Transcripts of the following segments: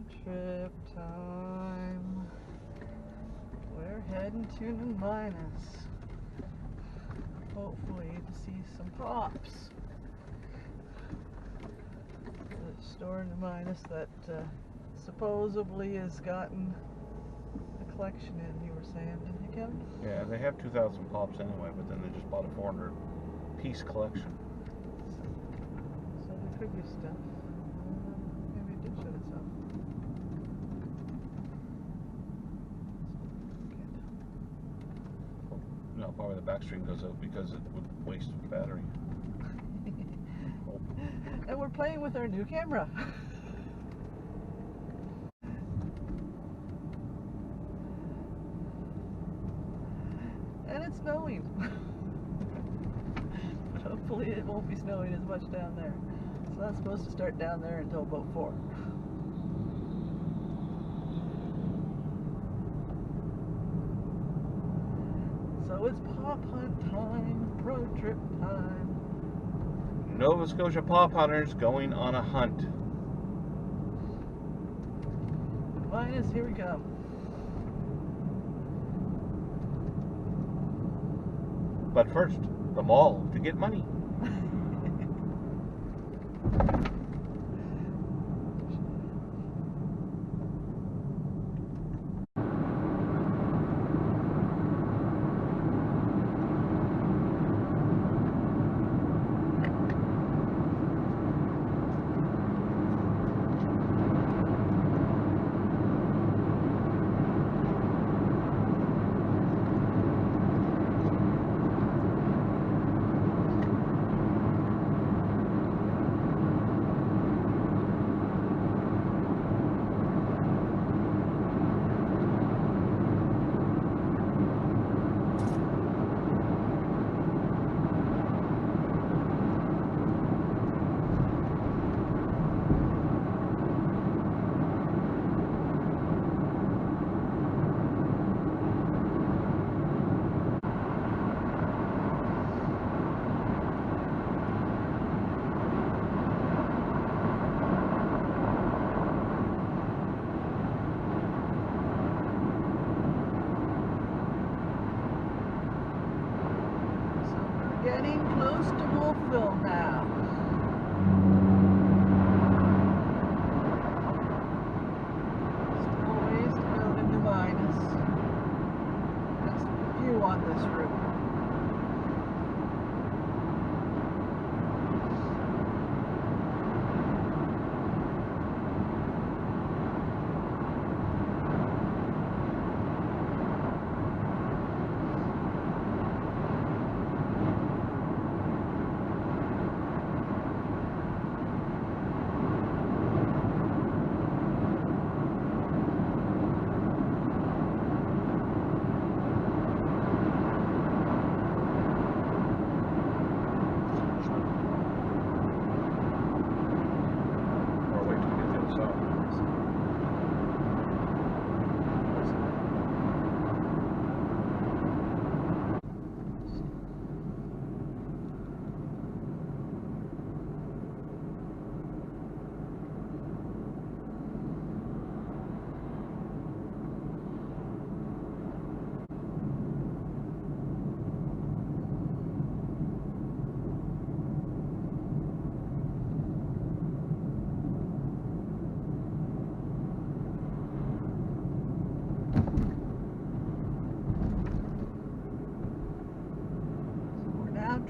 Road trip time. We're heading to Minas. Hopefully to see some pops. The store in Minas that supposedly has gotten a collection in, you were saying, didn't you, Kevin? Yeah, they have 2,000 pops anyway, but then they just bought a 400-piece collection. So there could be stuff. Maybe it did shut itself. No, probably the backstream goes out because it would waste battery. And we're playing with our new camera. And it's snowing. But hopefully it won't be snowing as much down there. It's not supposed to start down there until about 4. So it's pop hunt time, road trip time. Nova Scotia pop hunters going on a hunt. Minas, here we come. But first, the mall to get money. Getting close to Wolfville now. Still a ways to go to Minas. That's the view on this route.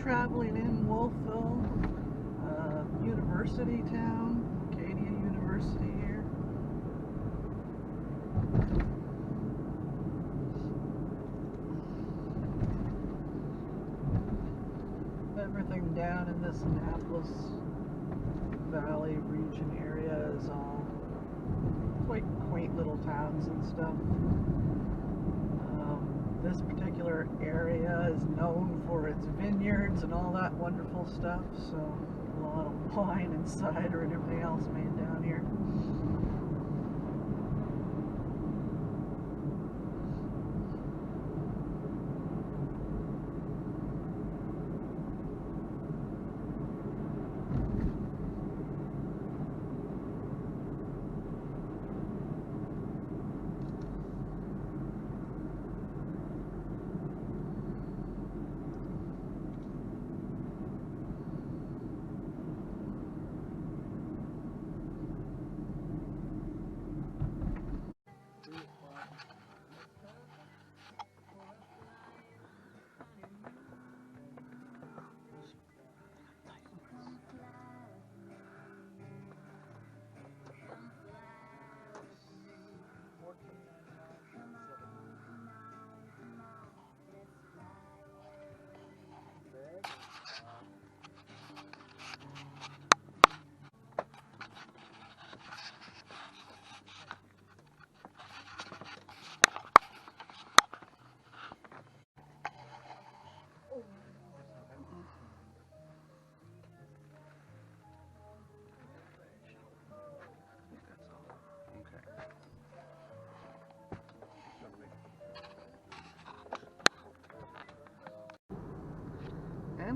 Traveling in Wolfville, University Town, Acadia University here. Everything down in this Annapolis Valley region area is all quite quaint little towns and stuff. This particular area is known for its vineyards and all that wonderful stuff, so a lot of wine and cider and everything else made down here.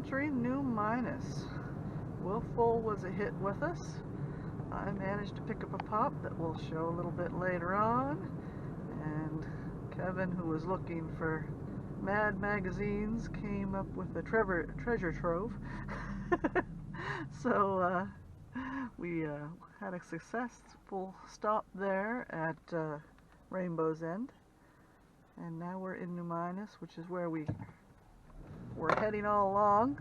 entering New Minas. Wolfville was a hit with us. I managed to pick up a pop that we'll show a little bit later on. And Kevin, who was looking for Mad magazines, came up with a treasure trove. So we had a successful stop there at Rainbow's End. And now we're in New Minas, which is where we're heading all along.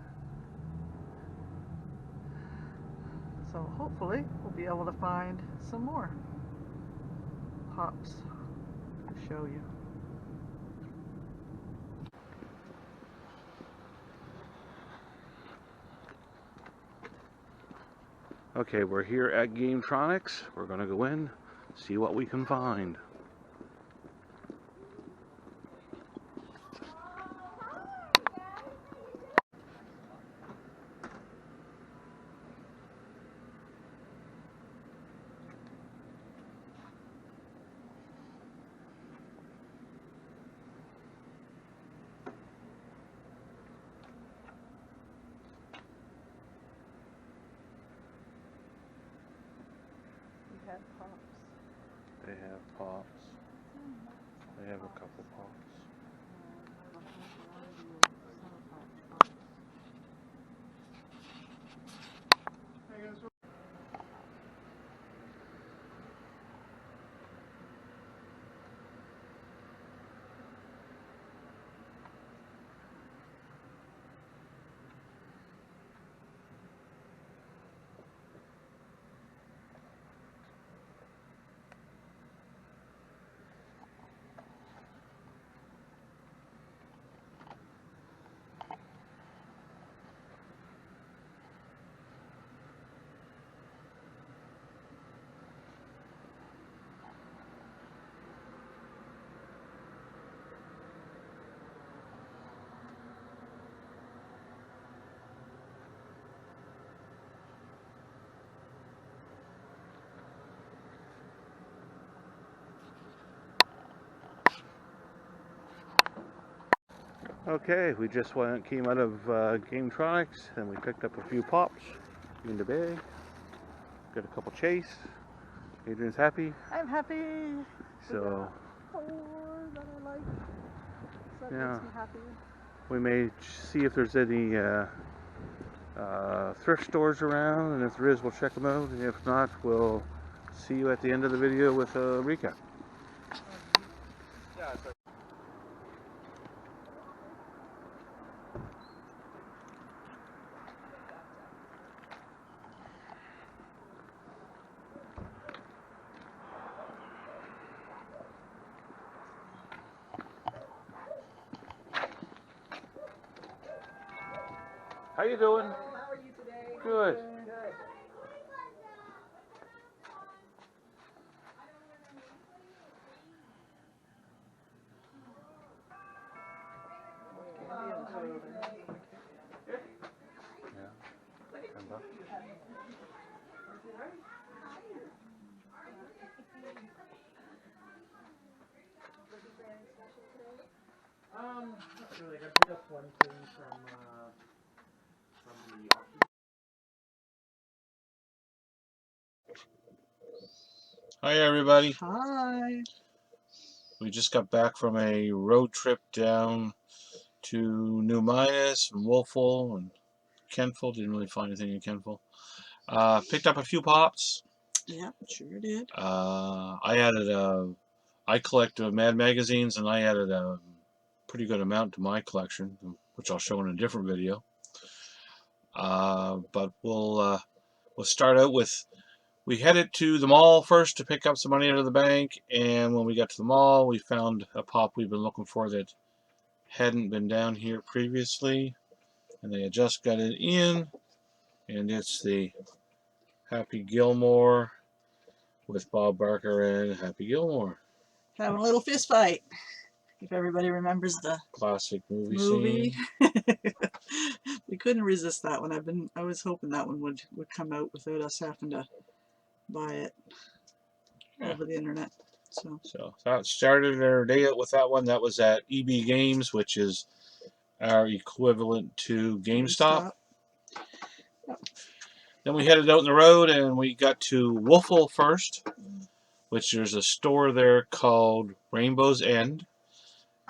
So hopefully we'll be able to find some more pops to show you. Okay, we're here at Gametronics. We're gonna go in, see what we can find. We had pops. They have pops. They have a couple pops. Okay, we just came out of Gametronics and we picked up a few pops in the bag. Got a couple chase. Adrian's happy. I'm happy. So Four that I like. So that yeah, makes me happy. we may see if there's any thrift stores around, and if there is, we'll check them out. And if not, we'll see you at the end of the video with a recap. How you doing? How are you today? Good. Good. Not really. I picked up one thing from the auction. Hi everybody. Hi. We just got back from a road trip down to New Minas and Wolfville and Kentville. Didn't really find anything in Kentville. Picked up a few pops. Yeah, sure did. I collect Mad magazines, and I added a pretty good amount to my collection, which I'll show in a different video. But we'll start out with, we headed to the mall first to pick up some money out of the bank, and when we got to the mall, we found a pop we've been looking for that hadn't been down here previously, and they had just got it in, and it's the Happy Gilmore with Bob Barker and Happy Gilmore. Having a little fist fight. If everybody remembers the Classic movie movie. scene. We couldn't resist that one. I was hoping that one would come out without us having to buy it over the internet. So that started our day out with that one. That was at EB Games, which is our equivalent to GameStop. Yep. Then we headed out on the road and we got to Wolfville first, which there's a store there called Rainbow's End,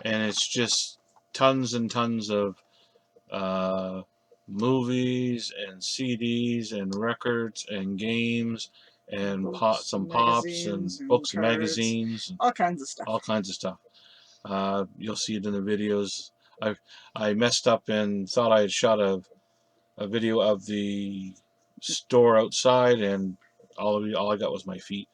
and it's just tons and tons of movies and CDs and records and games and some pops and books and magazines and all kinds of stuff. all kinds of stuff. You'll see it in the videos. I messed up and thought I had shot a video of the store outside, and all I got was my feet.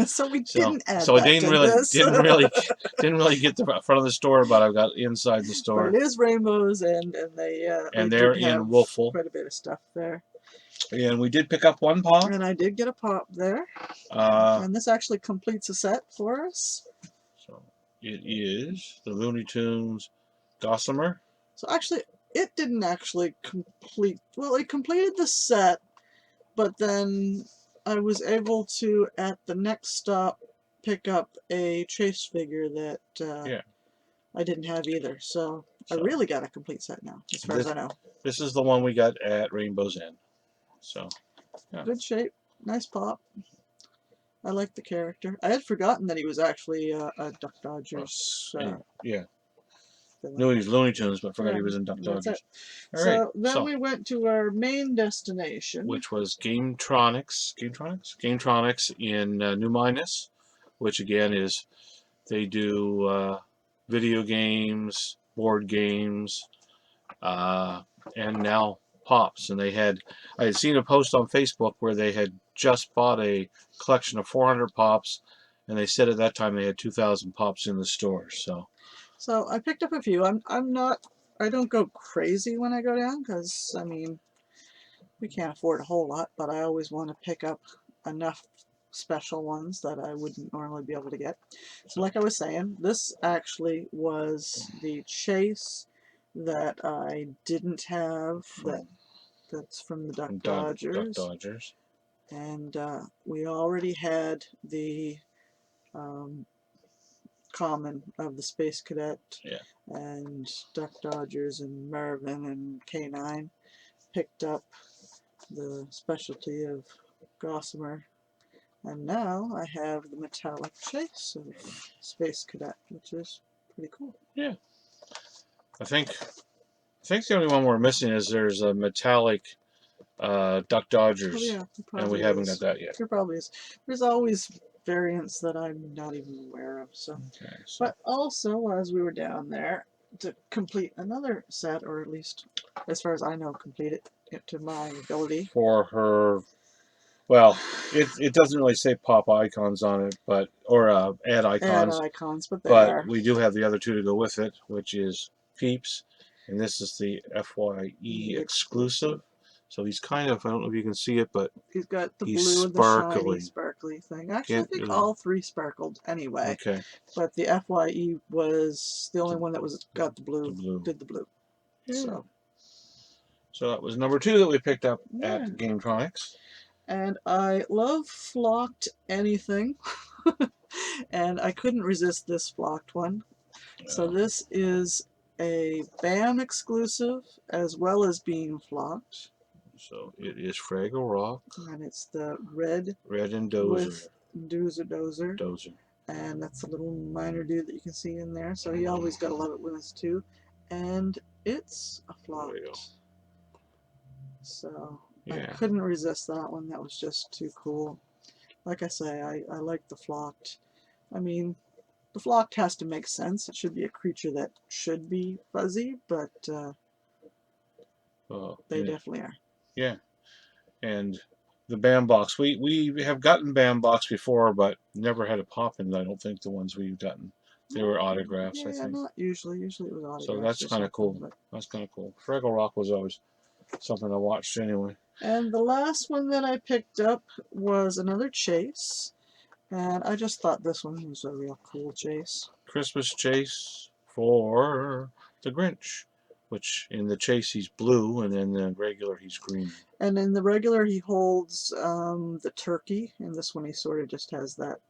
So we didn't add so I that didn't to really this. didn't really get the front of the store, but I got inside the store. But it is Rainbows, and they're in Wolfville. Quite a bit of stuff there. And we did pick up one pop. And I did get a pop there. And this actually completes a set for us. So it is the Looney Tunes Gossamer. So actually, it didn't actually complete. Well, it completed the set, but then I was able to, at the next stop, pick up a Chase figure that I didn't have either. So I really got a complete set now, as far as I know. This is the one we got at Rainbow's End. So, yeah. Good shape, nice pop. I like the character. I had forgotten that he was actually a Duck Dodgers. Knew he was Looney Tunes, but forgot he was in Duck Dodgers. All right. Then we went to our main destination, which was Gametronics in New Minas, which again is they do video games, board games, and now pops. And I had seen a post on Facebook where they had just bought a collection of 400 pops, and they said at that time they had 2,000 pops in the store. So I picked up a few. I don't go crazy when I go down, because I mean, we can't afford a whole lot, but I always want to pick up enough special ones that I wouldn't normally be able to get. So like I was saying, this actually was the Chase that I didn't have, that's from the Duck Dodgers. And we already had the common of the Space Cadet and Duck Dodgers and Marvin and K9. Picked up the specialty of Gossamer, and now I have the metallic Chase of Space Cadet, which is pretty cool. Yeah, I think the only one we're missing is there's a metallic Duck Dodgers, and we haven't got that yet. There probably is. There's always variants that I'm not even aware of. But also, as we were down there, to complete another set, or at least, as far as I know, complete it to my ability. For her, well, it doesn't really say pop icons on it, or add icons. Add icons, but we do have the other two to go with it, which is Peeps, and this is the FYE exclusive. So he's kind of, I don't know if you can see it, but he's got the blue and the shiny sparkly thing. Actually, I think all three sparkled anyway. Okay. But the FYE was the only one that got the blue. Did the blue. Yeah. So that was number 2 that we picked up at Gametronics. And I love flocked anything. And I couldn't resist this flocked one. So this is a BAM exclusive, as well as being flocked. So it is Fraggle Rock. And it's the red and Dozer. With Dozer. And that's a little minor dude that you can see in there. So you always gotta love it when it's 2. And it's a flocked. So I couldn't resist that one. That was just too cool. Like I say, I like the flocked. I mean, the flocked has to make sense. It should be a creature that should be fuzzy, but they definitely are. Yeah. And the BAM box. We have gotten BAM box before, but never had a pop in, I don't think, the ones we've gotten. They were autographs, I think. Yeah, not usually. Usually it was autographs. So that's kind of cool. That's kind of cool. Fraggle Rock was always something I watched anyway. And the last one that I picked up was another Chase. And I just thought this one was a real cool Chase. Christmas Chase for the Grinch. Which in the Chase he's blue, and in the regular he's green. And in the regular he holds the turkey. And this one he sort of just has that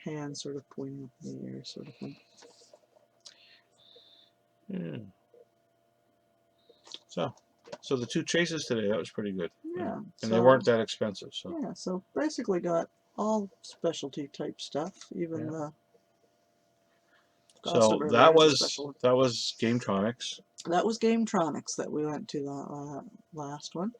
hand sort of pointing up in the air sort of thing. Yeah. So the 2 chases today, that was pretty good. Yeah. And they weren't that expensive. So Yeah, so basically got all specialty type stuff, even Yeah. the So Gossip River that is a was special one. Gametronics. That was Gametronics that we went to the last one.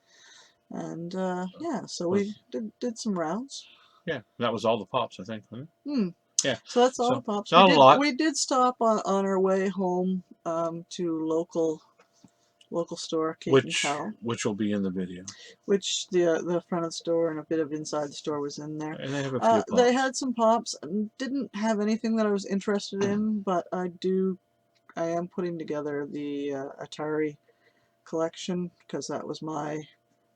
And yeah, so we did some rounds. Yeah, that was all the pops, I think, wasn't it? Yeah. So that's all So the pops. not a lot. We did stop on our way home to local store, Kate and Pal, which will be in the video. which the front of the store and a bit of inside the store was in there. And they have a few pops. They had some pops and didn't have anything that I was interested in, but I am putting together the Atari collection because that was my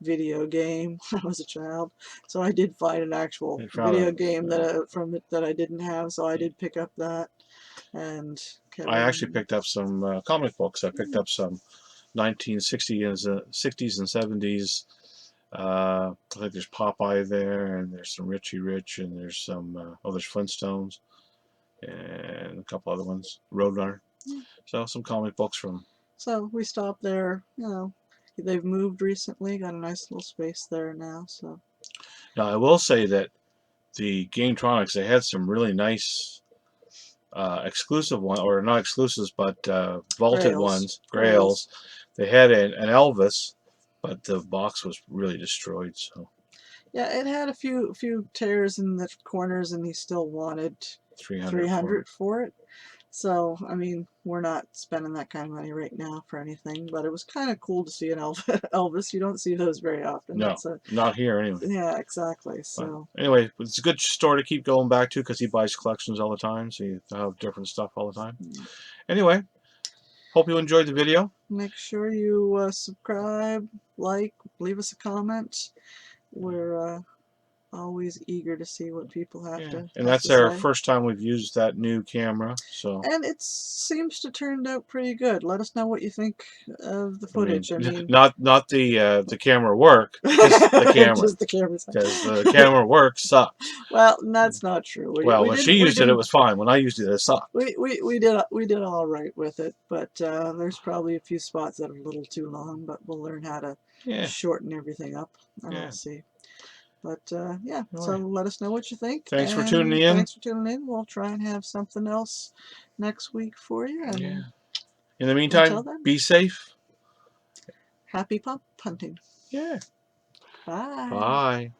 video game when I was a child. So I did find an actual video game that I didn't have, so I did pick up that. And I actually picked up some comic books. I picked up some 1960s and 70s. I think there's Popeye there, and there's some Richie Rich, and there's some there's Flintstones, and a couple other ones, Roadrunner. So some comic books from. So we stopped there. You know, they've moved recently, got a nice little space there now. So Now I will say that the Gametronics, they had some really nice exclusive one, or not exclusives, but vaulted ones, Grails. They had an Elvis, but the box was really destroyed. So yeah, it had a few tears in the corners, and he still wanted 300 for it. So, I mean, we're not spending that kind of money right now for anything, but it was kind of cool to see an Elvis. You don't see those very often. No, not here anyway. Yeah, exactly. So but anyway, it's a good store to keep going back to because he buys collections all the time, so you have different stuff all the time. Anyway, hope you enjoyed the video. Make sure you subscribe, like, leave us a comment. We're always eager to see what people have to. And that's our first time we've used that new camera, so. And it seems to turn out pretty good. Let us know what you think of the footage. I mean not the camera work, just the camera. Just the camera. Because the camera work sucks. Well, that's not true. When she used it, it was fine. When I used it, it sucked. We did all right with it, but there's probably a few spots that are a little too long. But we'll learn how to shorten everything up, and we'll see. But yeah, so let us know what you think. Thanks for tuning in. Thanks for tuning in. We'll try and have something else next week for you. And in the meantime, be safe. Happy pop hunting. Yeah. Bye. Bye.